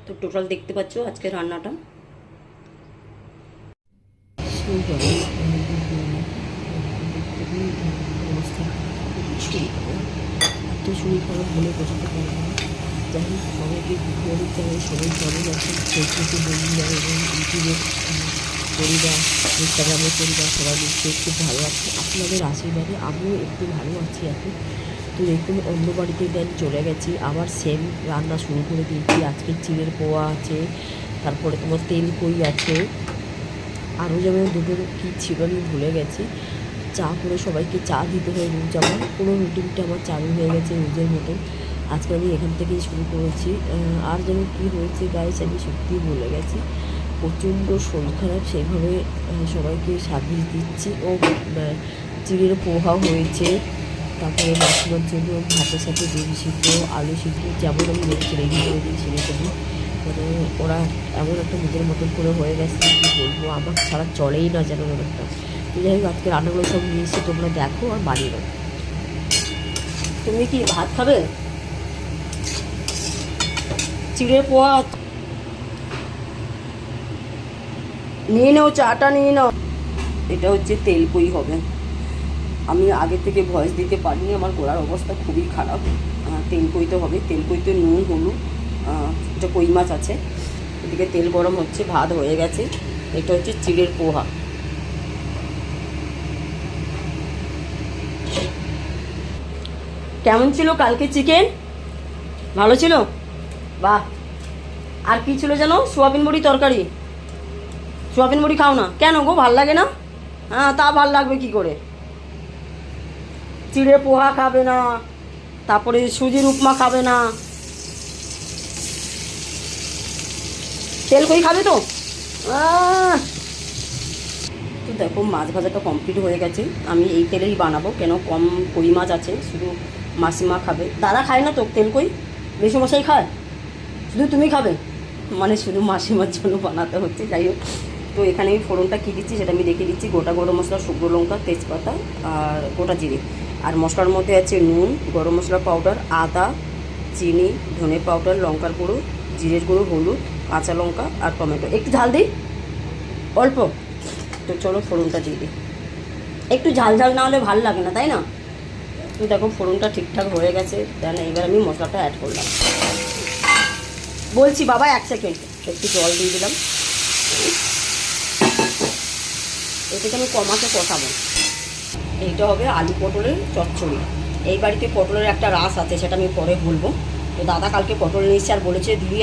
তো টোটাল দেখতে পাচ্ছ আজকে রান্নাটা। অবস্থা শরীর খারাপ, এত শরীর খারাপ বলে বোঝাতে পারবো না। যাই হোক, সবাইকে গুড মর্নিং জানাই। সবাই ভালো আছেন, ফেসবুকে বন্ধুরা এবং ইউটিউবের পরিবার, ইনস্টাগ্রামের পরিবার সবাই নিশ্চয়ই খুব ভালো আছে। আপনাদের আশীর্বাদে আমিও একটু ভালো আছি এখন। তো দেখুন, অন্য বাড়িতে দেন চলে গেছি, আবার সেম রান্না শুরু করে দিয়েছি। আজকে চিড়ের পোয়া আছে, তারপরে তোমার তেল কই আছে, আরও যেমন দুটো কী ছিল আমি ভুলে গেছি। চা করে সবাইকে চা দিতে হয় রোজ, আমার পুরো রুটিনটা আমার চালু হয়ে গেছে রোজের মতো। আজকে আমি এখান থেকেই শুরু করেছি। আর যেন কী হয়েছে গাইস আমি সত্যিই ভুলে গেছি, প্রচণ্ড শরীর খারাপ। সেইভাবে সবাইকে সার্ভিস দিচ্ছি। ও চিড়ের পোহা হয়েছে, তারপরে মাসিমার জন্য ভাতের সাথে ডিম সিদ্ধ, আলু সিদ্ধ, যেমন আমি বলছি রেডি করে দিই সেরকমই। মানে ওরা এমন একটা নিজের মতন করে হয়ে গেছে, কী বলবো, আমার ছাড়া চলেই না যেন একটা। তো যাই হোক, আজকে রান্নাগুলো সব নিয়ে এসে তোমরা দেখো আর বানিয়ে দাও। তুমি কি ভাত খাবে? চিড়ের পোয়া নিয়ে নাও, চাটা নিয়ে নাও। এটা হচ্ছে তেল কই হবে। আমি আগে থেকে ভয়েস দিতে পারিনি, আমার গলার অবস্থা খুবই খারাপ। তেল কইতে হবে, তেল কইতে নুন হলুদ, এটা কই মাছ আছে। এদিকে তেল গরম হচ্ছে, ভাত হয়ে গেছে। এটা হচ্ছে চিড়ের পোহা। কেমন ছিল কালকে চিকেন? ভালো ছিল? বাহ। আর কি ছিল যেন? সোয়াবিন বড়ি তরকারি। সোয়াবিন বড়ি খাও না কেন গো? ভাল লাগে না? হ্যাঁ, তা ভাল লাগবে কি করে? চিড়ে পোহা খাবে না, তারপরে সুজির উপমা খাবে না, তেল কই খাবে তো? তো দেখো, মাছ ভাজাটা কমপ্লিট হয়ে গেছে। আমি এই তেলেই বানাবো, কেন কম কই মাছ আছে, শুধু মাসিমা খাবে। দাদা খায় না তো তেল কই, মেসোমশাই খায়, শুধু তুমি খাবে, মানে শুধু মাসিমার জন্য বানাতে হচ্ছে। যাই হোক, তো এখানে আমি ফোড়নটা কী দিচ্ছি সেটা আমি দেখিয়ে দিচ্ছি। গোটা গরম মশলা, শুকনো লঙ্কা, তেজপাতা আর গোটা জিরে। আর মশলার মধ্যে আছে নুন, গরম মশলা পাউডার, আদা, চিনি, ধনে পাউডার, লঙ্কার গুঁড়ো, জিরের গুঁড়ো, হলুদ, কাঁচা লঙ্কা আর টমেটো। একটু ঝাল দিই, অল্প। তো চলো ফোড়নটা দিয়ে দিই। একটু ঝাল ঝাল না হলে ভালো লাগে না, তাই না? তো দেখো ফোড়নটা ঠিকঠাক হয়ে গেছে। দেন এবার আমি মশলাটা অ্যাড করলাম। বলছি বাবা, 1 সেকেন্ড। একটু জল দিয়ে দিলাম। এটাকে আমি কমাতে কষাবো। এইটা হবে আলু পটলের চচ্চড়ি। এই বাড়িতে পটলের একটা রাস আছে, সেটা আমি পরে বলবো। তো দাদা কালকে পটল নিয়েছে আর বলেছে দিদি